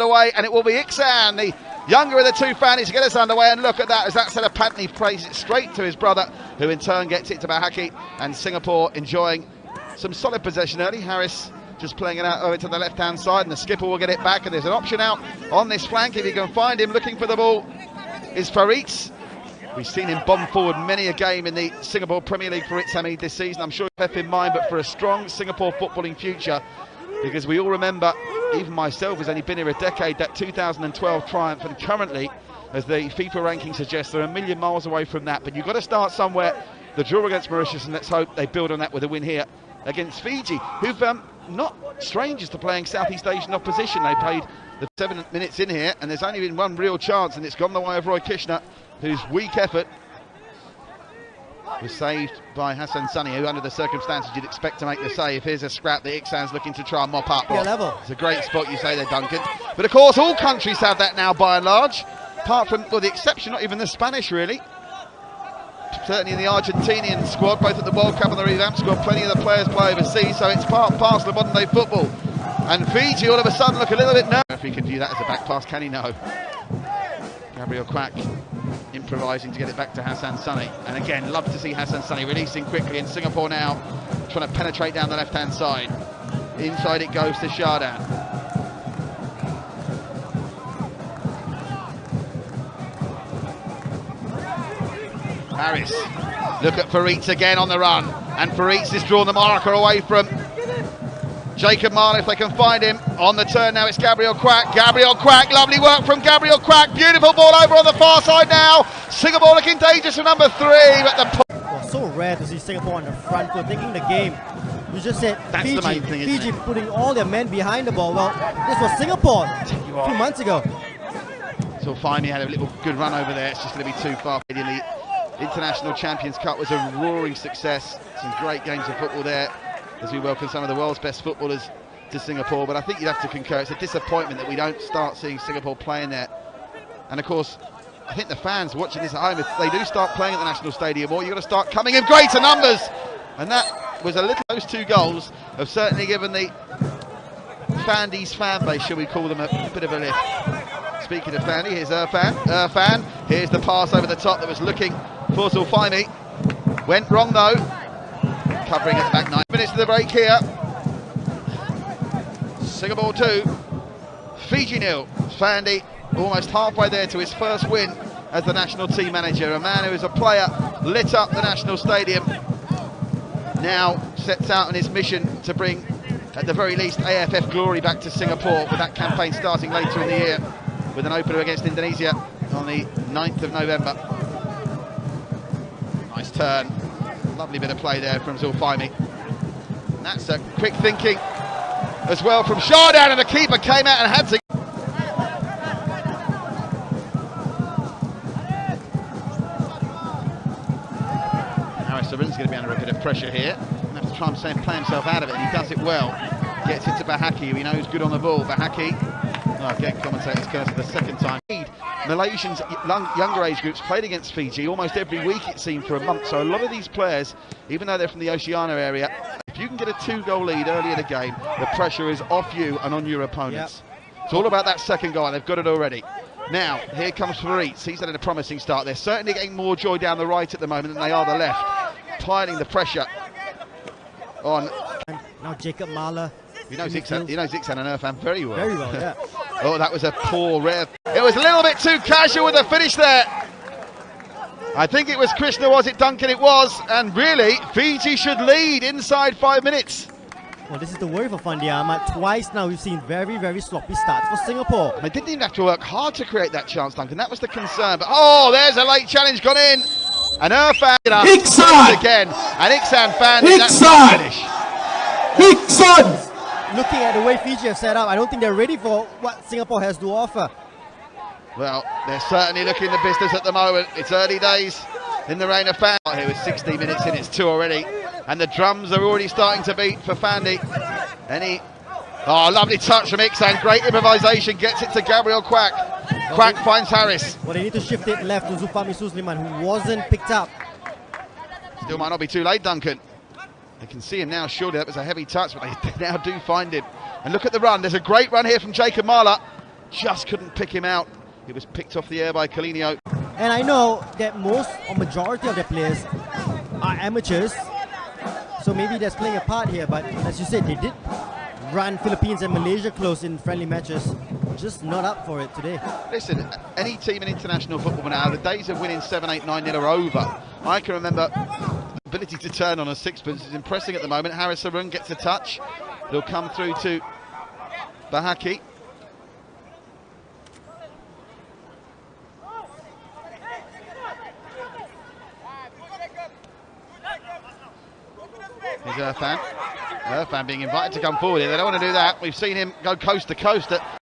underway, and it will be Iksan, the younger of the two Fannies, to get us underway. And look at that, as that set of Pantney plays it straight to his brother, who in turn gets it to Bahaki, and Singapore enjoying some solid possession early. Harris just playing it out over to the left-hand side, and the skipper will get it back, and there's an option out on this flank if you can find him. Looking for the ball is Faritz. We've seen him bomb forward many a game in the Singapore Premier League for Hamid this season. I'm sure you have in mind, but for a strong Singapore footballing future, because we all remember, even myself has only been here a decade, that 2012 triumph, and currently, as the FIFA ranking suggests, they're a million miles away from that. But you've got to start somewhere. The draw against Mauritius, and let's hope they build on that with a win here against Fiji, who've not strangers to playing Southeast Asian opposition. They played the 7 minutes in here, and there's only been one real chance, and it's gone the way of Roy Kishner, whose weak effort was saved by Hassan Sunny, who under the circumstances you'd expect to make the save. Here's a scrap that Iksan's looking to try and mop up. Level. It's a great spot, you say there, Duncan. But of course, all countries have that now by and large, apart from, well, the exception, not even the Spanish really. Certainly in the Argentinian squad, both at the World Cup and the revamped squad, plenty of the players play overseas, so it's part and parcel of modern day football. And Fiji all of a sudden look a little bit nervous. If he can view that as a back pass, can he? No. Gabriel Quack improvising to get it back to Hassan Sunny. And again, love to see Hassan Sunny releasing quickly in Singapore now, trying to penetrate down the left-hand side. Inside it goes to Shardan. Harris, look at Faritz again on the run, and Faritz has drawn the marker away from Jacob Marler if they can find him. On the turn now, it's Gabriel Quack. Gabriel Quack, lovely work from Gabriel Quack. Beautiful ball over on the far side now. Singapore looking dangerous for number 3, but the... Well, so rare to see Singapore on the front foot, taking the game. You just said that's Fiji, the main thing, Fiji putting all their men behind the ball. Well, this was Singapore a few months ago. So finally had a little good run over there. It's just going to be too far. In the International Champions Cup was a roaring success. Some great games of football there, as we welcome some of the world's best footballers to Singapore. But I think you'd have to concur, it's a disappointment that we don't start seeing Singapore playing there. And of course, I think the fans watching this at home, if they do start playing at the National Stadium, or you've got to start coming in greater numbers. And that was a little, those 2 goals have certainly given the Fandies fan base, shall we call them, a bit of a lift. Speaking of Fandy, here's Irfan. Here's the pass over the top that was looking for Zulfaimi. Went wrong though. Covering at the back, 9 minutes to the break here. Singapore 2, Fiji 0. Fandy almost halfway there to his first win as the national team manager. A man who is a player, lit up the national stadium, now sets out on his mission to bring, at the very least, AFF glory back to Singapore, with that campaign starting later in the year with an opener against Indonesia on the 9th of November. Nice turn. Lovely bit of play there from Zulfaimi. And that's a quick thinking as well from Shardan, and the keeper came out and had to. Harris is going to be under a bit of pressure here. He'll have to try and play himself out of it, and he does it well. Gets it to Bahaki, who he knows good on the ball. Bahaki, again, commentators curse for the second time. Malaysians, younger age groups, played against Fiji almost every week, it seemed, for a month. So a lot of these players, even though they're from the Oceania area, if you can get a 2-goal lead early in a game, the pressure is off you and on your opponents. Yep. It's all about that second goal, and they've got it already. Now, here comes Faritz. He's had a promising start. They're certainly getting more joy down the right at the moment than they are the left. Piling the pressure on. Now Jacob Marler. He knows Iksan and Irfan very well. Very well, yeah. Oh, that was a poor rare. It was a little bit too casual with the finish there. I think it was Krishna, was it, Duncan? It was. And really, Fiji should lead inside 5 minutes. Well, this is the worry for Fandi Ahmad. Twice now we've seen very, very sloppy starts for Singapore. They didn't even have to work hard to create that chance, Duncan. That was the concern. But oh, there's a late challenge gone in. And Irfan again. And Iksan found that finish. Iksan! Looking at the way Fiji have set up, I don't think they're ready for what Singapore has to offer. Well, they're certainly looking the business at the moment. It's early days in the reign of Fandy. Here with 60 minutes in, it's 2 already. And the drums are already starting to beat for Fandy. Oh, lovely touch from Iksan. Great improvisation. Gets it to Gabriel Quack. Quack finds Harris. Well, they need to shift it left to Zulfaimi Susliman, who wasn't picked up. Still might not be too late, Duncan. They can see him now, surely that was a heavy touch, but they now do find him. And look at the run, there's a great run here from Jacob Marler. just couldn't pick him out. He was picked off the air by Colinio. And I know that most or majority of the players are amateurs, so maybe that's playing a part here, but as you said, they did run Philippines and Malaysia close in friendly matches. Just not up for it today. Listen, any team in international football now, the days of winning 7-8, 9-0 are over. I can remember the ability to turn on a sixpence is impressing at the moment. Harris Arun gets a touch. They'll come through to Bahaki. Here's Irfan. Irfan being invited to come forward here. They don't want to do that. We've seen him go coast to coast at